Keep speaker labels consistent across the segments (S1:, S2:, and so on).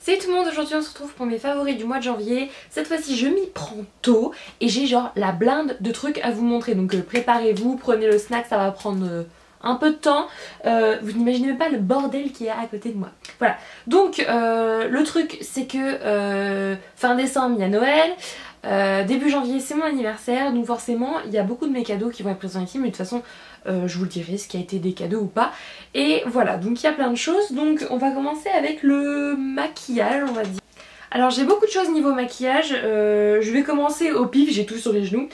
S1: Salut tout le monde, aujourd'hui on se retrouve pour mes favoris du mois de janvier. Cette fois-ci je m'y prends tôt et j'ai genre la blinde de trucs à vous montrer. Donc préparez-vous, prenez le snack, ça va prendre un peu de temps. Vous n'imaginez même pas le bordel qu'il y a à côté de moi. Voilà, donc le truc c'est que fin décembre il y a Noël. Début janvier c'est mon anniversaire, donc forcément il y a beaucoup de mes cadeaux qui vont être présents ici, mais de toute façon je vous le dirai ce qui a été des cadeaux ou pas. Et voilà, donc il y a plein de choses, donc on va commencer avec le maquillage on va dire. Alors j'ai beaucoup de choses niveau maquillage, je vais commencer au pif, j'ai tout sur les genoux.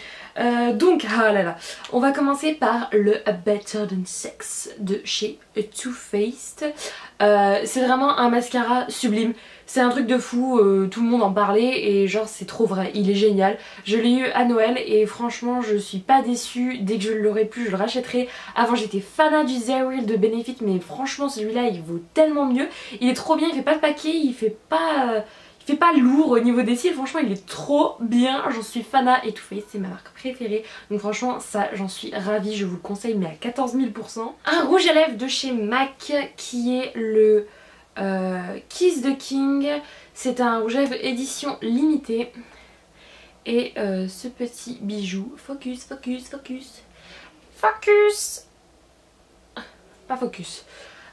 S1: Donc ah là là, on va commencer par le Better Than Sex de chez Too Faced. C'est vraiment un mascara sublime. C'est un truc de fou, tout le monde en parlait et genre c'est trop vrai, il est génial. Je l'ai eu à Noël et franchement je suis pas déçue, dès que je l'aurai plus je le rachèterai. Avant j'étais fanat du Zeril de Benefit mais franchement celui-là il vaut tellement mieux. Il est trop bien, il fait pas le paquet, il fait pas lourd au niveau des cils, franchement il est trop bien, j'en suis fanat et Too Faced c'est ma marque préférée. Donc franchement ça j'en suis ravie, je vous le conseille mais à 14 000 %. Un rouge à lèvres de chez MAC qui est le Kiss the King, c'est un rouge à lèvres édition limitée. Et ce petit bijou, focus, pas focus.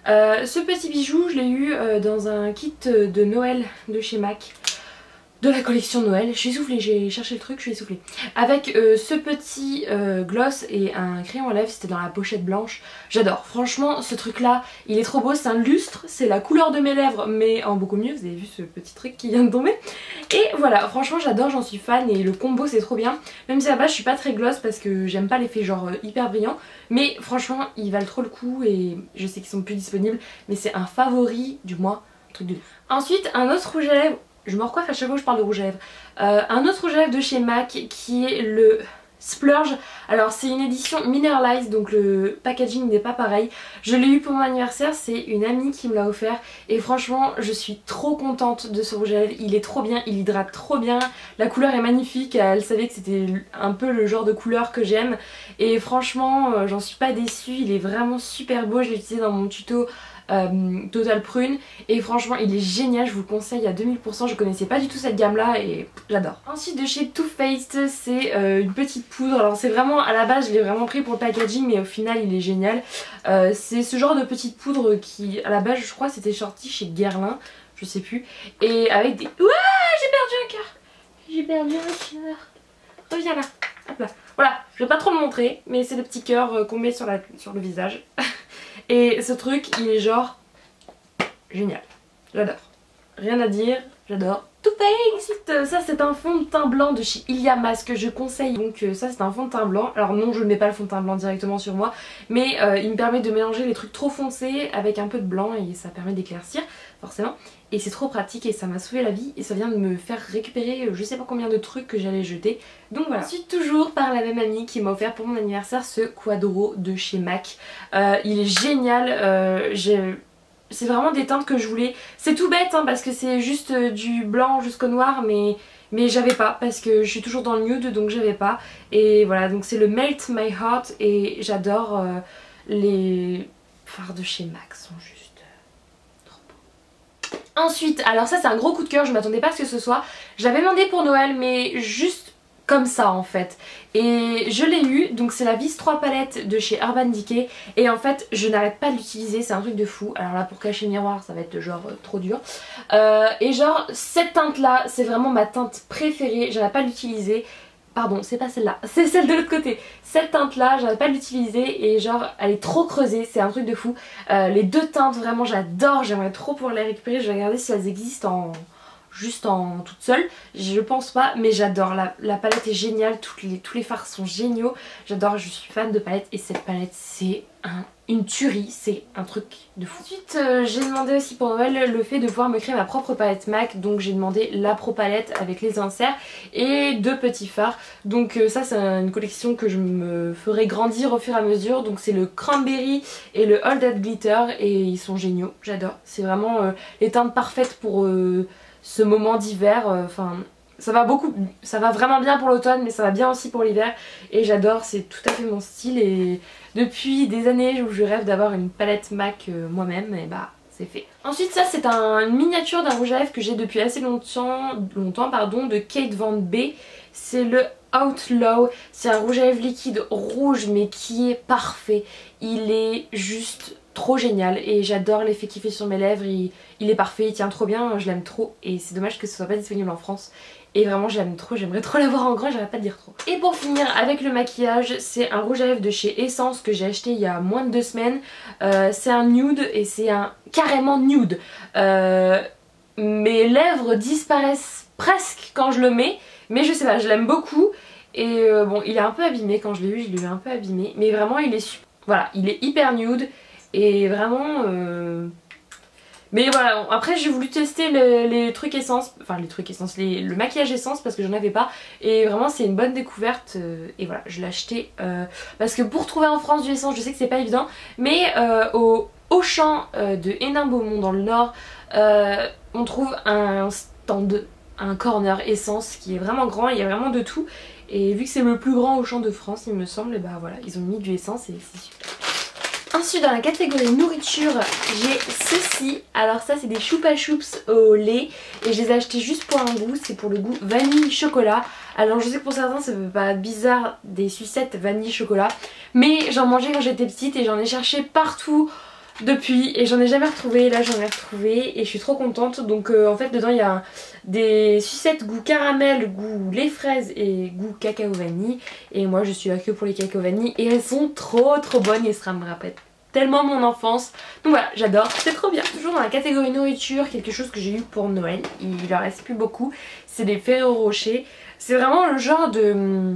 S1: Ce petit bijou je l'ai eu dans un kit de Noël de chez MAC. De la collection Noël, je suis essoufflée, j'ai cherché le truc, je suis essoufflée. Avec ce petit gloss et un crayon à lèvres, c'était dans la pochette blanche. J'adore, franchement ce truc là, il est trop beau, c'est un lustre, c'est la couleur de mes lèvres mais en beaucoup mieux, vous avez vu ce petit truc qui vient de tomber. Et voilà, franchement j'adore, j'en suis fan et le combo c'est trop bien. Même si à la base je suis pas très gloss parce que j'aime pas l'effet genre hyper brillant. Mais franchement ils valent trop le coup et je sais qu'ils sont plus disponibles. Mais c'est un favori du mois, truc de... Ensuite un autre rouge à lèvres. Je me recoiffe à chaque fois que je parle de rouge à lèvres. Un autre rouge à lèvres de chez MAC qui est le Splurge. Alors c'est une édition Mineralize, donc le packaging n'est pas pareil. Je l'ai eu pour mon anniversaire, c'est une amie qui me l'a offert. Et franchement je suis trop contente de ce rouge à lèvres. Il est trop bien, il hydrate trop bien. La couleur est magnifique, elle savait que c'était un peu le genre de couleur que j'aime. Et franchement j'en suis pas déçue, il est vraiment super beau. Je l'ai utilisé dans mon tuto Total Prune et franchement il est génial, je vous le conseille à 2000 %. Je connaissais pas du tout cette gamme là et j'adore. Ensuite de chez Too Faced c'est une petite poudre. Alors c'est vraiment, à la base je l'ai vraiment pris pour le packaging mais au final il est génial. C'est ce genre de petite poudre qui à la base je crois c'était sorti chez Guerlain, je sais plus, et avec des... Ouah, j'ai perdu un cœur. J'ai perdu un cœur. Reviens là, hop là. Voilà, je vais pas trop le montrer mais c'est le petit cœur qu'on met sur le visage. Et ce truc il est genre génial, j'adore, rien à dire, j'adore. Too Faced. Ensuite ça c'est un fond de teint blanc de chez Iliamas que je conseille. Donc ça c'est un fond de teint blanc. Alors non je ne mets pas le fond de teint blanc directement sur moi, mais il me permet de mélanger les trucs trop foncés avec un peu de blanc et ça permet d'éclaircir forcément. Et c'est trop pratique et ça m'a sauvé la vie et ça vient de me faire récupérer je sais pas combien de trucs que j'allais jeter. Donc voilà. Ensuite toujours par la même amie qui m'a offert pour mon anniversaire ce Quadro de chez MAC. Il est génial, c'est vraiment des teintes que je voulais. C'est tout bête hein, parce que c'est juste du blanc jusqu'au noir mais j'avais pas parce que je suis toujours dans le nude donc j'avais pas. Et voilà, donc c'est le Melt My Heart et j'adore les fards de chez MAC, sont juste trop beaux. Ensuite, alors ça c'est un gros coup de cœur, je m'attendais pas à ce que ce soit. J'avais demandé pour Noël mais juste comme ça en fait. Et je l'ai eu, donc c'est la Vis 3 palette de chez Urban Decay. Et en fait je n'arrête pas de l'utiliser, c'est un truc de fou. Alors là pour cacher le miroir ça va être genre trop dur. Et genre cette teinte là c'est vraiment ma teinte préférée, j'arrête pas de l'utiliser. Pardon, c'est pas celle-là, c'est celle de l'autre côté. Cette teinte là, j'arrête pas de l'utiliser et genre elle est trop creusée, c'est un truc de fou. Les deux teintes vraiment j'adore, j'aimerais trop pouvoir les récupérer. Je vais regarder si elles existent juste en toute seule, je pense pas mais j'adore, la palette est géniale, tous les fards sont géniaux, j'adore, je suis fan de palette et cette palette c'est une tuerie, c'est un truc de fou. Ensuite j'ai demandé aussi pour Noël le fait de pouvoir me créer ma propre palette MAC, donc j'ai demandé la Pro Palette avec les inserts et deux petits fards. Donc ça c'est une collection que je me ferai grandir au fur et à mesure, donc c'est le Cranberry et le All That Glitter et ils sont géniaux, j'adore, c'est vraiment les teintes parfaites pour ce moment d'hiver, enfin ça va vraiment bien pour l'automne mais ça va bien aussi pour l'hiver et j'adore, c'est tout à fait mon style et depuis des années où je rêve d'avoir une palette MAC moi-même et bah c'est fait. Ensuite ça c'est une miniature d'un rouge à lèvres que j'ai depuis assez longtemps pardon, de Kate Van B. C'est le Outlaw, c'est un rouge à lèvres liquide rouge mais qui est parfait. Il est juste trop génial et j'adore l'effet qu'il fait sur mes lèvres, il est parfait, il tient trop bien, je l'aime trop et c'est dommage que ce soit pas disponible en France. Et vraiment j'aime trop, j'aimerais trop l'avoir en grand, j'arrête pas de dire trop. Et pour finir avec le maquillage, c'est un rouge à lèvres de chez Essence que j'ai acheté il y a moins de 2 semaines. C'est un nude et c'est un carrément nude. Mes lèvres disparaissent presque quand je le mets, mais je sais pas, je l'aime beaucoup. Et bon, il est un peu abîmé, quand je l'ai eu, je l'ai eu un peu abîmé. Mais vraiment il est super, voilà, il est hyper nude et vraiment... Mais voilà, après j'ai voulu tester les trucs essence, enfin les trucs essence, le maquillage essence parce que j'en avais pas. Et vraiment c'est une bonne découverte et voilà, je l'ai acheté parce que pour trouver en France du essence, je sais que c'est pas évident. Mais au Auchan de Hénin-Beaumont dans le Nord, on trouve un stand, un corner essence qui est vraiment grand, il y a vraiment de tout. Et vu que c'est le plus grand Auchan de France il me semble, et bah voilà, ils ont mis du essence et c'est super. Ensuite dans la catégorie nourriture j'ai ceci, alors ça c'est des choupa choups au lait et je les ai achetés juste pour un goût, c'est pour le goût vanille chocolat. Alors je sais que pour certains ça peut paraître bizarre des sucettes vanille chocolat, mais j'en mangeais quand j'étais petite et j'en ai cherché partout depuis et j'en ai jamais retrouvé. Là j'en ai retrouvé et je suis trop contente. Donc en fait dedans il y a des sucettes goût caramel, goût lait fraise et goût cacao vanille. Et moi je suis là que pour les cacao vanille et elles sont trop bonnes et ça me rappelle tellement mon enfance. Donc voilà, j'adore, c'est trop bien. Toujours dans la catégorie nourriture, quelque chose que j'ai eu pour Noël, il en reste plus beaucoup, c'est des Ferrero Rocher. C'est vraiment le genre de...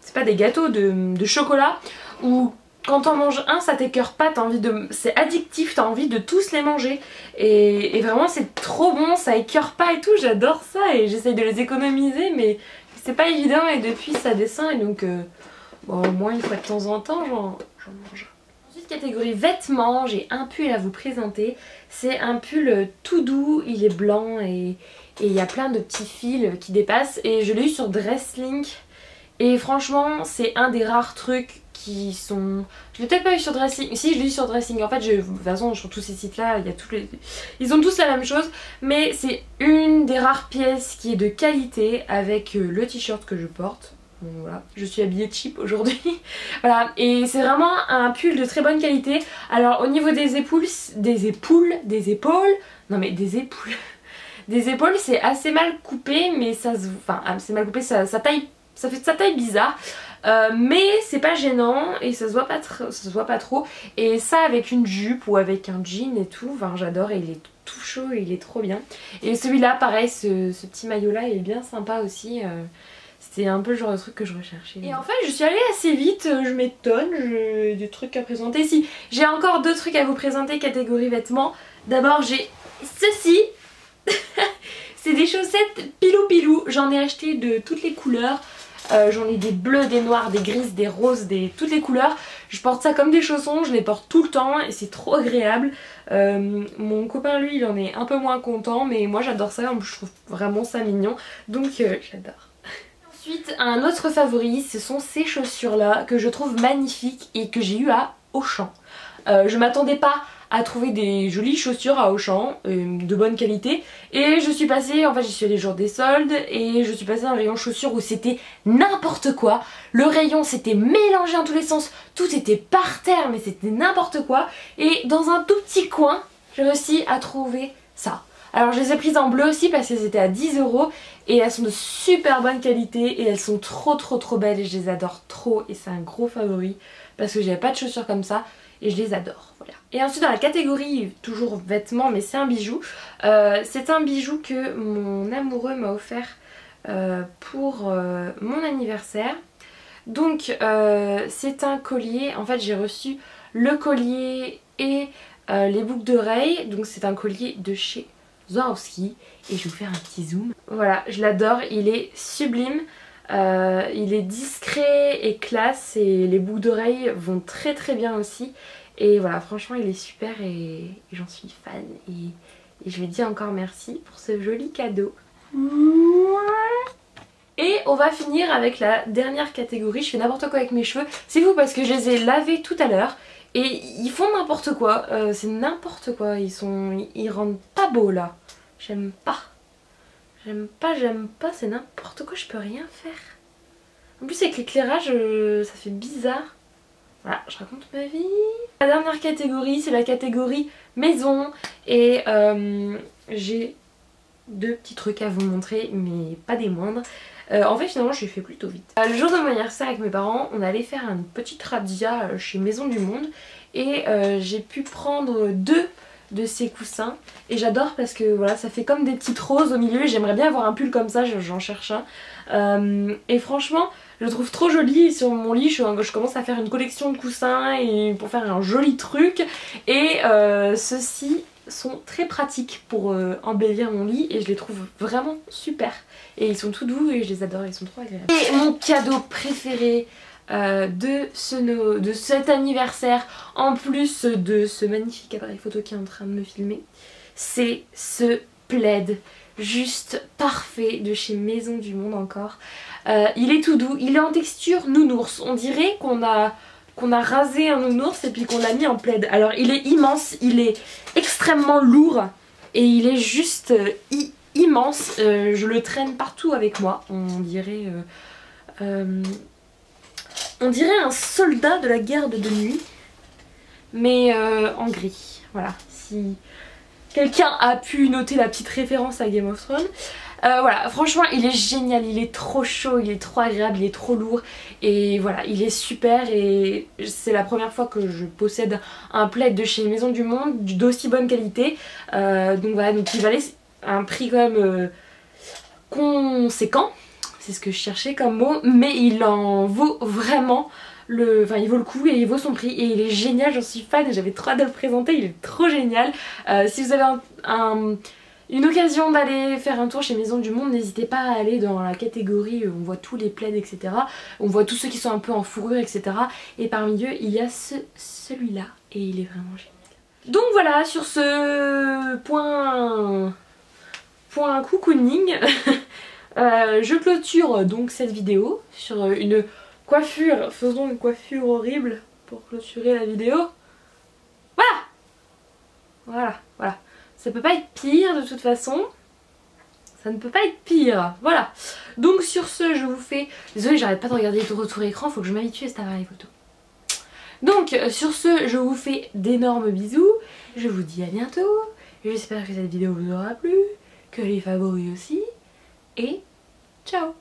S1: c'est pas des gâteaux de chocolat où quand t'en manges un ça t'écœure pas, t'as envie de... c'est addictif, t'as envie de tous les manger. Et vraiment c'est trop bon, ça écœure pas et tout, j'adore ça et j'essaye de les économiser mais c'est pas évident et depuis ça descend et donc bon, au moins une fois de temps en temps j'en mange. Ensuite catégorie vêtements, j'ai un pull à vous présenter. C'est un pull tout doux, il est blanc et il y a plein de petits fils qui dépassent et je l'ai eu sur Dresslink. Et franchement c'est un des rares trucs qui sont... Je l'ai peut-être pas eu sur Dressing, si je l'ai eu sur Dressing, en fait de toute façon sur tous ces sites là il y a tous les... ils ont tous la même chose. Mais c'est une des rares pièces qui est de qualité avec le t-shirt que je porte. Bon, voilà, je suis habillée cheap aujourd'hui. Voilà, et c'est vraiment un pull de très bonne qualité. Alors au niveau des épaules, des épaules, non mais des épaules, des épaules c'est assez mal coupé, mais ça se... enfin c'est mal coupé, ça taille, ça fait sa taille bizarre. Mais c'est pas gênant et ça se voit pas trop. Et ça avec une jupe ou avec un jean et tout, enfin j'adore et il est tout chaud et il est trop bien. Et celui-là pareil, ce petit maillot là il est bien sympa aussi. C'était un peu le genre de truc que je recherchais. Et en fait je suis allée assez vite, je m'étonne, j'ai des trucs à présenter. Si, j'ai encore 2 trucs à vous présenter catégorie vêtements. D'abord j'ai ceci. C'est des chaussettes pilou pilou, j'en ai acheté de toutes les couleurs. J'en ai des bleus, des noirs, des grises, des roses, toutes les couleurs. Je porte ça comme des chaussons, je les porte tout le temps et c'est trop agréable. Mon copain lui il en est un peu moins content mais moi j'adore ça, je trouve vraiment ça mignon. Donc j'adore. Ensuite un autre favori, ce sont ces chaussures là que je trouve magnifiques et que j'ai eu à Auchan. Je m'attendais pas à trouver des jolies chaussures à Auchan de bonne qualité et je suis passée, en fait j'y suis allée le jour des soldes et je suis passée dans un rayon chaussures où c'était n'importe quoi. Le rayon s'était mélangé en tous les sens, tout était par terre mais c'était n'importe quoi et dans un tout petit coin j'ai réussi à trouver ça. Alors je les ai prises en bleu aussi parce qu'elles étaient à 10 € et elles sont de super bonne qualité et elles sont trop belles et je les adore trop et c'est un gros favori parce que j'avais pas de chaussures comme ça et je les adore, voilà. Et ensuite dans la catégorie toujours vêtements mais c'est un bijou, c'est un bijou que mon amoureux m'a offert pour mon anniversaire. Donc c'est un collier, en fait j'ai reçu le collier et les boucles d'oreilles, donc c'est un collier de chez Swarovski et je vais vous faire un petit zoom. Voilà, je l'adore, il est sublime, il est discret et classe et les boucles d'oreilles vont très bien aussi. Et voilà, franchement il est super et j'en suis fan et je lui dis encore merci pour ce joli cadeau. Et on va finir avec la dernière catégorie, je fais n'importe quoi avec mes cheveux, c'est fou parce que je les ai lavés tout à l'heure Et ils font n'importe quoi, c'est n'importe quoi, ils rendent pas beau là. J'aime pas, c'est n'importe quoi, je peux rien faire. En plus avec l'éclairage, ça fait bizarre. Voilà, je raconte ma vie. La dernière catégorie, c'est la catégorie maison. Et j'ai 2 petits trucs à vous montrer, mais pas des moindres. En fait finalement je l'ai fait plutôt vite. Le jour de mon anniversaire avec mes parents, on allait faire une petite razzia chez Maison du Monde. Et j'ai pu prendre 2 de ces coussins. Et j'adore parce que voilà, ça fait comme des petites roses au milieu. J'aimerais bien avoir un pull comme ça, j'en cherche un. Et franchement, je le trouve trop joli. Sur mon lit, je commence à faire une collection de coussins et pour faire un joli truc. Et ceux-ci sont très pratiques pour embellir mon lit et je les trouve vraiment super. Et ils sont tout doux et je les adore, ils sont trop agréables. Et mon cadeau préféré de cet anniversaire, en plus de ce magnifique appareil photo qui est en train de me filmer, c'est ce plaid juste parfait de chez Maison du Monde encore. Il est tout doux, il est en texture nounours, on dirait qu'on a rasé un nounours et puis qu'on l'a mis en plaid. Alors il est immense, il est extrêmement lourd et il est juste immense. Je le traîne partout avec moi, on dirait un soldat de la garde de nuit, mais en gris. Voilà, si quelqu'un a pu noter la petite référence à Game of Thrones. Voilà, franchement il est génial, il est trop chaud, il est trop agréable, il est trop lourd et voilà, il est super et c'est la première fois que je possède un plaid de chez Maison du Monde d'aussi bonne qualité. Donc voilà, donc il valait un prix quand même conséquent, c'est ce que je cherchais comme mot, mais il en vaut vraiment enfin il vaut le coup et il vaut son prix et il est génial, j'en suis fan et j'avais trop hâte de le présenter, il est trop génial. Si vous avez une occasion d'aller faire un tour chez Maison du Monde, n'hésitez pas à aller dans la catégorie où on voit tous les plaids, etc. On voit tous ceux qui sont un peu en fourrure, etc. Et parmi eux, il y a celui-là et il est vraiment génial. Donc voilà, sur ce point cocooning, je clôture donc cette vidéo sur une coiffure. Faisons une coiffure horrible pour clôturer la vidéo. Voilà. Ça peut pas être pire de toute façon. Ça ne peut pas être pire. Voilà. Donc sur ce, je vous fais... Désolée, j'arrête pas de regarder le retour écran, faut que je m'habitue à cet appareil photo. Donc sur ce, je vous fais d'énormes bisous. Je vous dis à bientôt. J'espère que cette vidéo vous aura plu, que les favoris aussi. Et ciao!